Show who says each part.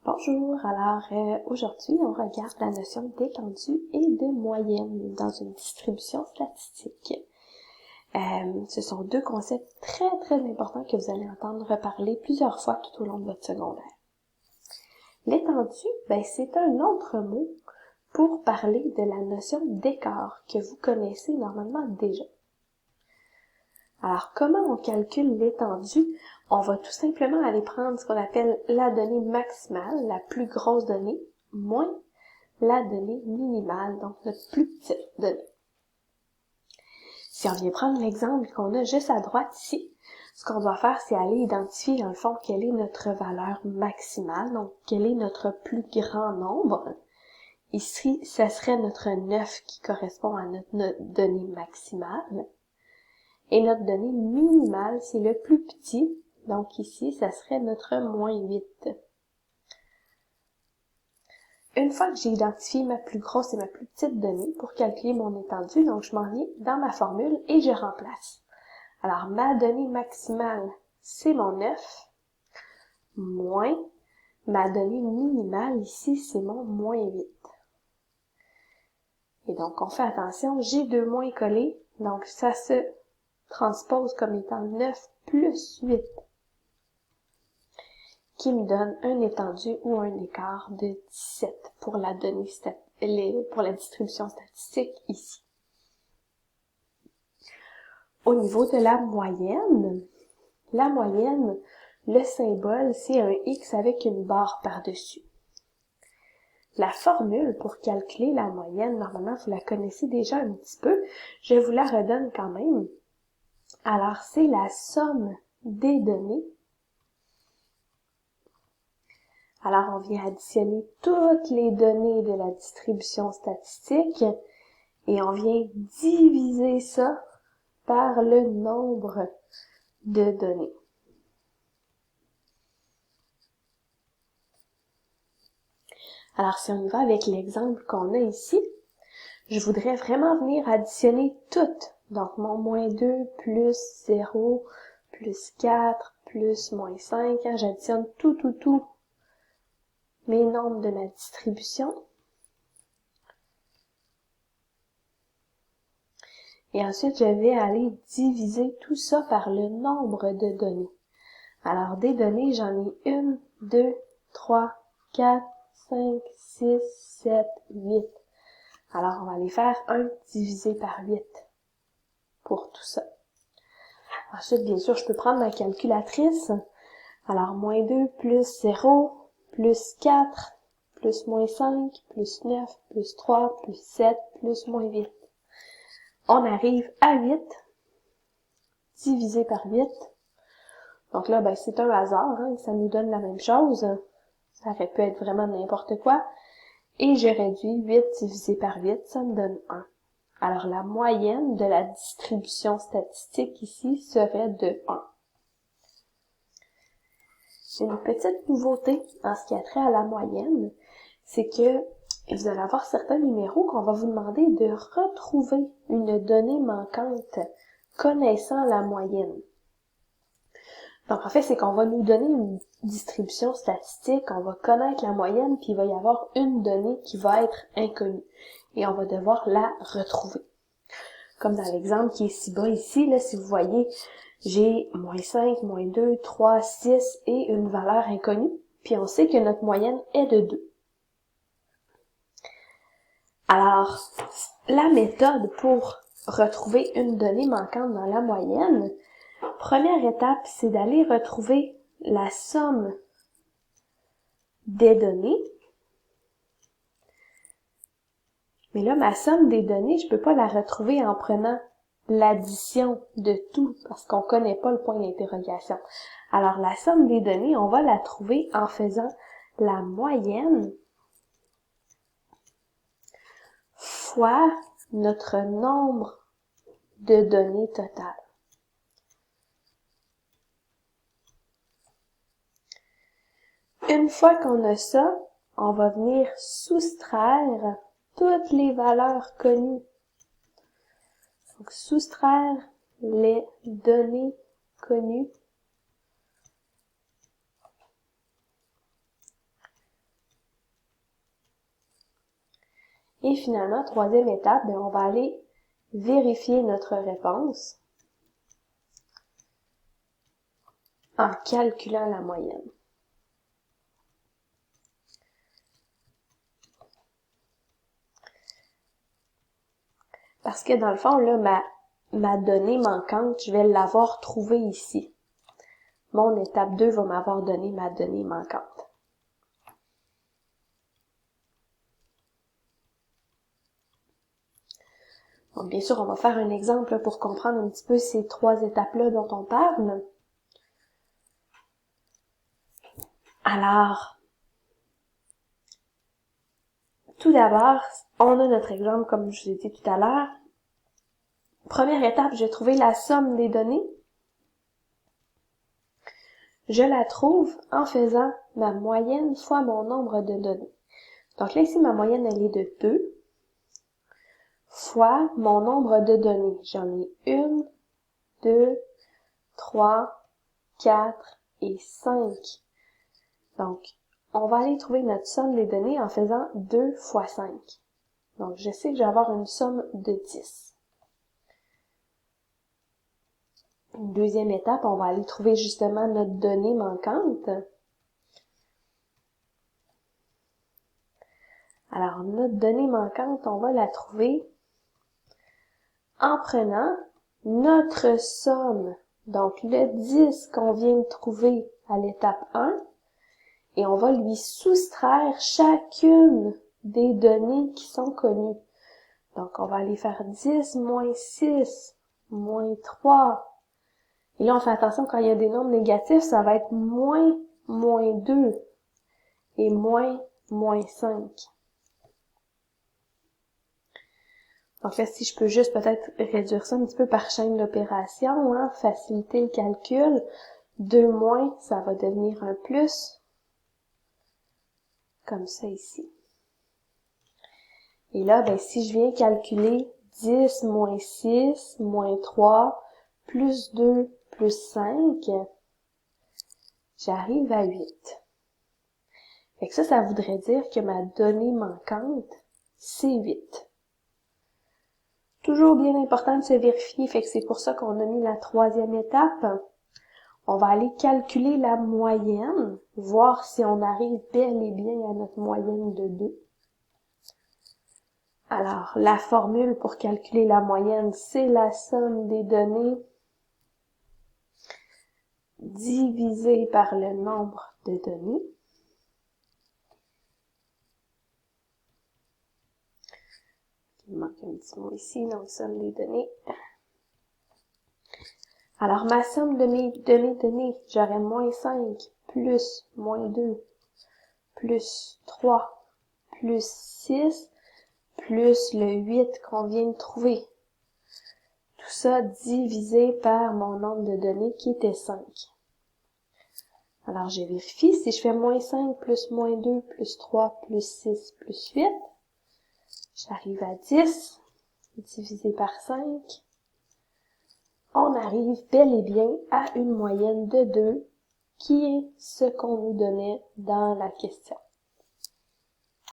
Speaker 1: Bonjour, aujourd'hui on regarde la notion d'étendue et de moyenne dans une distribution statistique. Ce sont deux concepts très importants que vous allez entendre reparler plusieurs fois tout au long de votre secondaire. L'étendue, c'est un autre mot pour parler de la notion d'écart que vous connaissez normalement déjà. Alors, comment on calcule l'étendue? On va tout simplement aller prendre ce qu'on appelle la donnée maximale, la plus grosse donnée, moins la donnée minimale, donc notre plus petite donnée. Si on vient prendre l'exemple qu'on a juste à droite ici, ce qu'on doit faire, c'est aller identifier dans le fond quelle est notre valeur maximale, donc quel est notre plus grand nombre. Ici, ça serait notre 9 qui correspond à notre donnée maximale. Et notre donnée minimale, c'est le plus petit. Donc ici, ça serait notre moins 8. Une fois que j'ai identifié ma plus grosse et ma plus petite donnée pour calculer mon étendue, donc je m'en viens dans ma formule et je remplace. Alors, ma donnée maximale, c'est mon 9, moins ma donnée minimale, ici, c'est mon moins 8. Et donc, on fait attention, j'ai deux moins collés, donc ça se transpose comme étant 9 plus 8, qui me donne un étendu ou un écart de 17 pour la donnée pour la distribution statistique ici. Au niveau de la moyenne, le symbole, c'est un X avec une barre par-dessus. La formule pour calculer la moyenne, normalement, vous la connaissez déjà un petit peu. Je vous la redonne quand même. Alors, c'est la somme des données. Alors, on vient additionner toutes les données de la distribution statistique et on vient diviser ça par le nombre de données. Alors, si on y va avec l'exemple qu'on a ici, je voudrais vraiment venir additionner toutes. Donc, mon moins 2 plus 0 plus 4 plus moins 5. J'additionne tout mes nombres de ma distribution. Et ensuite, je vais aller diviser tout ça par le nombre de données. Alors, des données, j'en ai 1, 2, 3, 4, 5, 6, 7, 8. Alors, on va aller faire 1 divisé par 8 pour tout ça. Ensuite, bien sûr, je peux prendre ma calculatrice. Alors, moins 2 plus 0, plus 4, plus moins 5, plus 9, plus 3, plus 7, plus moins 8. On arrive à 8 divisé par 8. Donc là, c'est un hasard, ça nous donne la même chose. Ça aurait pu être vraiment n'importe quoi. Et je réduis 8 divisé par 8, ça me donne 1. Alors la moyenne de la distribution statistique ici serait de 1. Une petite nouveauté en ce qui a trait à la moyenne, c'est que vous allez avoir certains numéros qu'on va vous demander de retrouver une donnée manquante connaissant la moyenne. Donc, en fait, c'est qu'on va nous donner une distribution statistique, on va connaître la moyenne, puis il va y avoir une donnée qui va être inconnue. Et on va devoir la retrouver. Comme dans l'exemple qui est si bas ici, là, si vous voyez, j'ai moins 5, moins 2, 3, 6 et une valeur inconnue. Puis on sait que notre moyenne est de 2. Alors, la méthode pour retrouver une donnée manquante dans la moyenne, première étape, c'est d'aller retrouver la somme des données. Mais là, ma somme des données, je peux pas la retrouver en prenant l'addition de tout, parce qu'on connaît pas le point d'interrogation. Alors, la somme des données, on va la trouver en faisant la moyenne fois notre nombre de données totales. Une fois qu'on a ça, on va venir soustraire toutes les valeurs connues. Donc, soustraire les données connues Et finalement, troisième étape, on va aller vérifier notre réponse en calculant la moyenne. Parce que dans le fond, là, ma donnée manquante, je vais l'avoir trouvée ici. Mon étape 2 va m'avoir donné ma donnée manquante. Donc, bien sûr, on va faire un exemple pour comprendre un petit peu ces trois étapes-là dont on parle. Alors, tout d'abord, on a notre exemple, comme je vous ai dit tout à l'heure. Première étape, je vais trouver la somme des données. Je la trouve en faisant ma moyenne fois mon nombre de données. Donc là, ici, ma moyenne, elle est de 2 fois mon nombre de données. J'en ai 1, 2, 3, 4 et 5. Donc, on va aller trouver notre somme des données en faisant 2 fois 5. Donc, je sais que je vais avoir une somme de 10. Une deuxième étape, on va aller trouver justement notre donnée manquante. Alors, notre donnée manquante, on va la trouver en prenant notre somme, donc le 10 qu'on vient de trouver à l'étape 1, et on va lui soustraire chacune des données qui sont connues. Donc, on va aller faire 10 moins 6, moins 3. Et là, on fait attention, quand il y a des nombres négatifs, ça va être moins, moins 2 et moins, moins 5. Donc là, si je peux juste peut-être réduire ça un petit peu par chaîne d'opération, faciliter le calcul. 2 moins, ça va devenir un plus, comme ça ici. Et là, si je viens calculer 10 moins 6, moins 3, plus 2, plus 5, j'arrive à 8. Fait que ça voudrait dire que ma donnée manquante, c'est 8. Toujours bien important de se vérifier, fait que c'est pour ça qu'on a mis la troisième étape. On va aller calculer la moyenne, voir si on arrive bel et bien à notre moyenne de 2. Alors, la formule pour calculer la moyenne, c'est la somme des données divisée par le nombre de données. Il manque un petit mot ici, donc somme des données. Alors, ma somme de mes données, j'aurai moins 5, plus moins 2, plus 3, plus 6, plus le 8 qu'on vient de trouver. Tout ça divisé par mon nombre de données qui était 5. Alors, je vérifie. Si je fais moins 5 plus moins 2 plus 3 plus 6 plus 8, j'arrive à 10 divisé par 5. On arrive bel et bien à une moyenne de 2 qui est ce qu'on nous donnait dans la question.